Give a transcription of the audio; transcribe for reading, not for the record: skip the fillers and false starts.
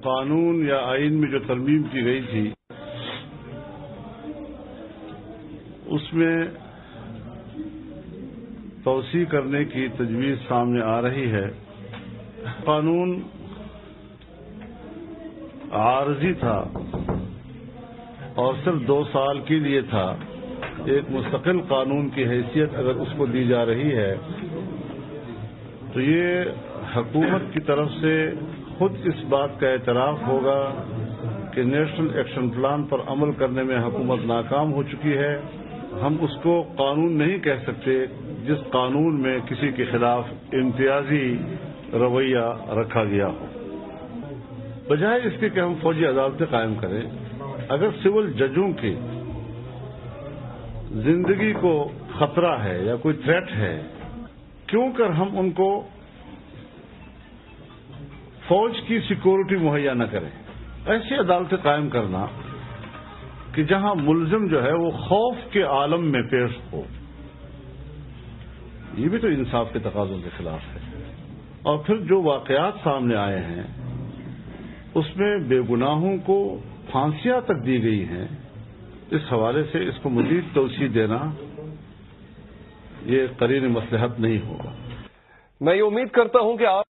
قانون یا آئین میں جو ترمیم کی گئی تھی اس میں توسیع کرنے کی تجویز سامنے آ رہی ہے۔ قانون عارضی تھا اور صرف 2 سال کے لیے تھا۔ ایک مستقل قانون کی حیثیت اگر اس کو دی جا رہی ہے تو یہ حکومت کی طرف سے خود اس بات کا اعتراف ہوگا کہ نیشنل ایکشن پلان پر عمل کرنے میں حکومت ناکام ہو چکی ہے۔ ہم اس کو قانون نہیں کہہ سکتے جس قانون میں کسی کے خلاف امتیازی رویہ رکھا گیا ہو۔ بجائے اس کے کہ ہم فوجی عدالتیں قائم کریں، اگر سول ججوں کی زندگی کو خطرہ ہے یا کوئی تھریٹ ہے، کیوں کر ہم ان کو فوج کی سیکورٹی مہیا نہ کریں؟ ایسی عدالتیں قائم کرنا کہ جہاں ملزم جو ہے وہ خوف کے عالم میں پیش ہو، یہ بھی تو انصاف کے تقاضوں کے خلاف ہے۔ اور پھر جو واقعات سامنے آئے ہیں اس میں بے گناہوں کو پھانسیاں تک دی گئی ہیں۔ اس حوالے سے اس کو مزید توسیع دینا یہ قرین مصلحت نہیں ہوگا۔ میں یہ امید کرتا ہوں کہ آپ